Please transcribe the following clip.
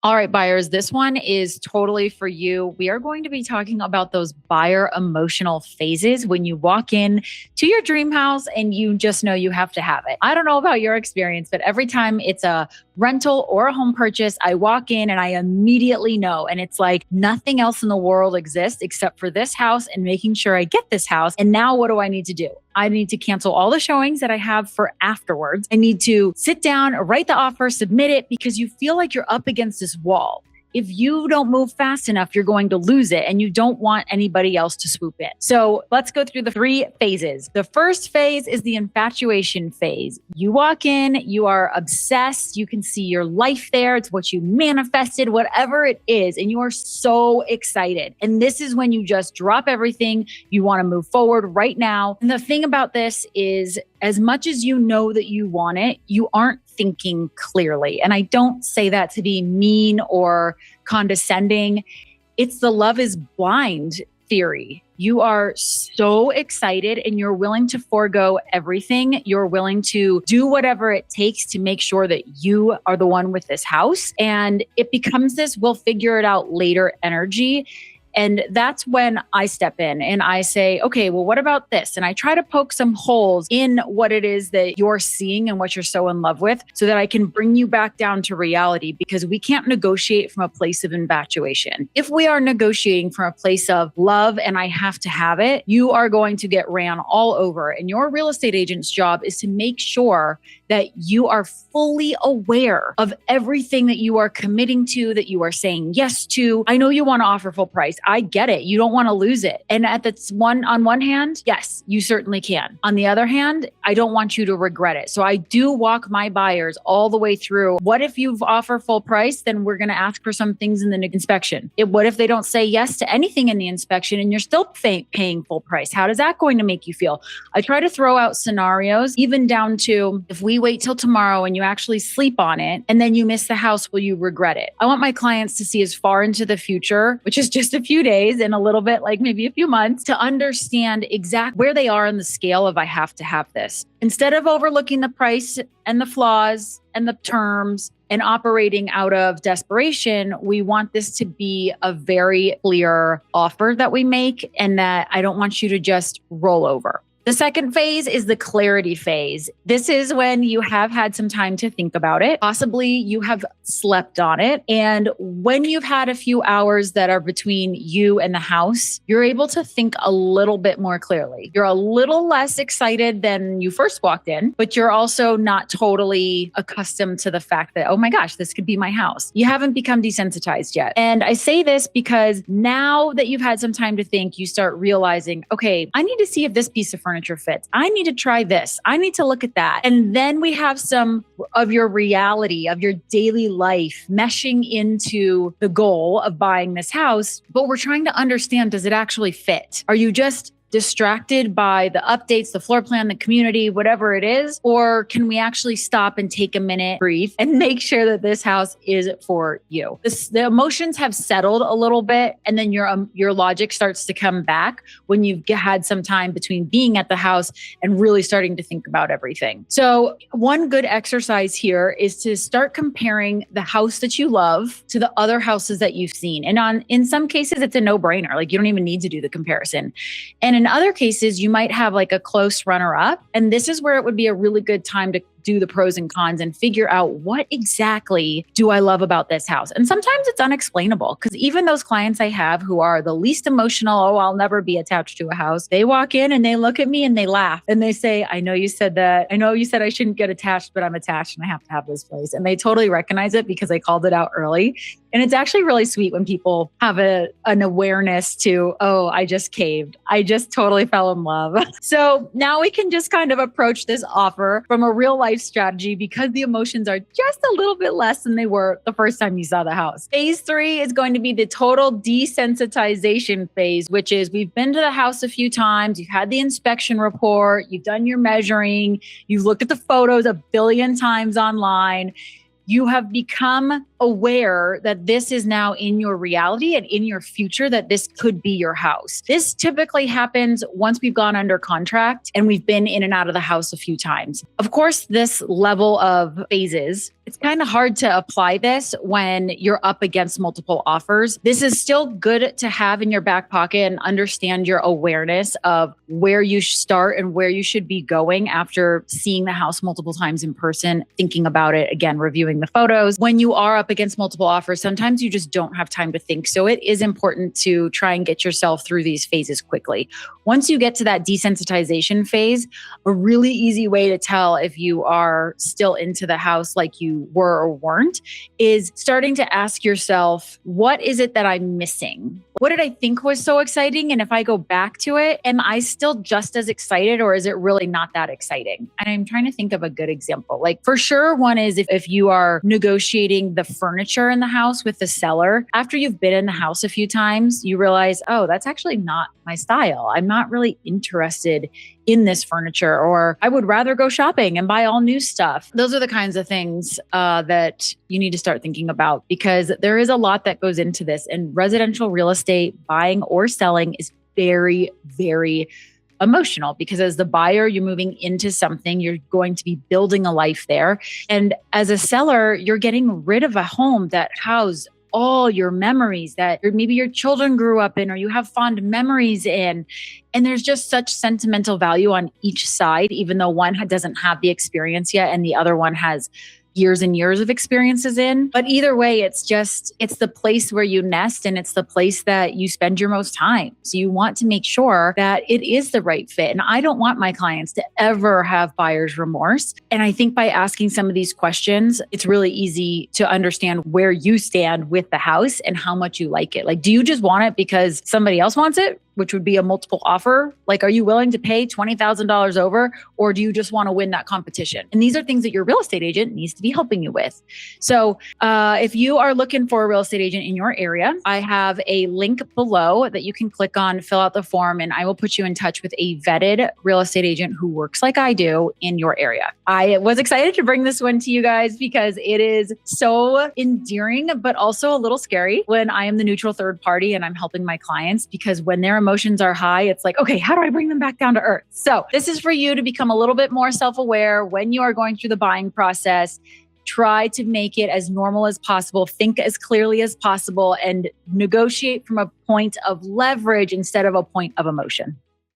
All right, buyers, this one is totally for you. We are going to be talking about those buyer emotional phases when you walk in to your dream house and you just know you have to have it. I don't know about your experience, but every time it's a rental or a home purchase, I walk in and I immediately know. And it's like nothing else in the world exists except for this house and making sure I get this house. And now what do I need to do? I need to cancel all the showings that I have for afterwards. I need to sit down, write the offer, submit it, because you feel like you're up against this wall. If you don't move fast enough, you're going to lose it and you don't want anybody else to swoop in. So let's go through the 3 phases. The first phase is the infatuation phase. You walk in, you are obsessed. You can see your life there. It's what you manifested, whatever it is. And you are so excited. And this is when you just drop everything. You want to move forward right now. And the thing about this is, as much as you know that you want it, you aren't thinking clearly. And I don't say that to be mean or condescending. It's the love is blind theory. You are so excited and you're willing to forego everything. You're willing to do whatever it takes to make sure that you are the one with this house. And it becomes this we'll figure it out later energy. And that's when I step in and I say, okay, well, what about this? And I try to poke some holes in what it is that you're seeing and what you're so in love with so that I can bring you back down to reality, because we can't negotiate from a place of infatuation. If we are negotiating from a place of love and I have to have it, you are going to get ran all over. And your real estate agent's job is to make sure that you are fully aware of everything that you are committing to, that you are saying yes to. I know you want to offer full price. I get it. You don't want to lose it. And on one hand, yes, you certainly can. On the other hand, I don't want you to regret it. So I do walk my buyers all the way through. What if you've offered full price? Then we're going to ask for some things in the inspection. What if they don't say yes to anything in the inspection and you're still paying full price? How does that going to make you feel? I try to throw out scenarios, even down to if we wait till tomorrow and you actually sleep on it and then you miss the house, will you regret it? I want my clients to see as far into the future, which is just a few days and a little bit like maybe a few months, to understand exactly where they are in the scale of I have to have this. Instead of overlooking the price and the flaws and the terms and operating out of desperation, we want this to be a very clear offer that we make, and that I don't want you to just roll over. The second phase is the clarity phase. This is when you have had some time to think about it. Possibly you have slept on it. And when you've had a few hours that are between you and the house, you're able to think a little bit more clearly. You're a little less excited than you first walked in, but you're also not totally accustomed to the fact that, oh my gosh, this could be my house. You haven't become desensitized yet. And I say this because now that you've had some time to think, you start realizing, okay, I need to see if this piece of furniture fits. I need to try this. I need to look at that. And then we have some of your reality, of your daily life meshing into the goal of buying this house. But we're trying to understand, does it actually fit? Are you just distracted by the updates, the floor plan, the community, whatever it is? Or can we actually stop and take a minute, breathe, and make sure that this house is for you? The emotions have settled a little bit, and then your logic starts to come back when you've had some time between being at the house and really starting to think about everything. So one good exercise here is to start comparing the house that you love to the other houses that you've seen. And in some cases, it's a no-brainer. Like, you don't even need to do the comparison. And in other cases, you might have like a close runner-up. And this is where it would be a really good time to do the pros and cons and figure out, what exactly do I love about this house? And sometimes it's unexplainable, because even those clients I have who are the least emotional, oh, I'll never be attached to a house, they walk in and they look at me and they laugh and they say, I know you said that. I know you said I shouldn't get attached, but I'm attached and I have to have this place. And they totally recognize it because I called it out early. And it's actually really sweet when people have an awareness to, oh, I just caved. I just totally fell in love. So now we can just kind of approach this offer from a real life strategy, because the emotions are just a little bit less than they were the first time you saw the house. Phase 3 is going to be the total desensitization phase, which is we've been to the house a few times. You've had the inspection report. You've done your measuring. You've looked at the photos a billion times online. you have become aware that this is now in your reality and in your future, that this could be your house. This typically happens once we've gone under contract and we've been in and out of the house a few times. Of course, this level of phases, it's kind of hard to apply this when you're up against multiple offers. This is still good to have in your back pocket and understand your awareness of where you start and where you should be going after seeing the house multiple times in person, thinking about it again, reviewing the photos. When you are up against multiple offers, sometimes you just don't have time to think. So it is important to try and get yourself through these phases quickly. Once you get to that desensitization phase, a really easy way to tell if you are still into the house like you were or weren't is starting to ask yourself, what is it that I'm missing? What did I think was so exciting? And if I go back to it, am I still just as excited, or is it really not that exciting? And I'm trying to think of a good example. Like, for sure, one is if you are negotiating the furniture in the house with the seller, after you've been in the house a few times, you realize, oh, that's actually not my style. I'm not really interested in this furniture, or I would rather go shopping and buy all new stuff. Those are the kinds of things that you need to start thinking about, because there is a lot that goes into this. And residential real estate, buying or selling, is very, very emotional, because as the buyer, you're moving into something, you're going to be building a life there. And as a seller, you're getting rid of a home that housed all your memories that maybe your children grew up in, or you have fond memories in. And there's just such sentimental value on each side, even though one doesn't have the experience yet and the other one has years and years of experiences in. But either way, it's the place where you nest, and it's the place that you spend your most time. So you want to make sure that it is the right fit. And I don't want my clients to ever have buyer's remorse. And I think by asking some of these questions, it's really easy to understand where you stand with the house and how much you like it. Like, do you just want it because somebody else wants it, which would be a multiple offer? Like, are you willing to pay $20,000 over, or do you just want to win that competition? And these are things that your real estate agent needs to be helping you with. So if you are looking for a real estate agent in your area, I have a link below that you can click on, fill out the form, and I will put you in touch with a vetted real estate agent who works like I do in your area. I was excited to bring this one to you guys because it is so endearing, but also a little scary when I am the neutral third party and I'm helping my clients, because when their emotions are high, it's like, okay, how do I bring them back down to earth? So this is for you to become a little bit more self-aware when you are going through the buying process. Try to make it as normal as possible, think as clearly as possible, and negotiate from a point of leverage instead of a point of emotion.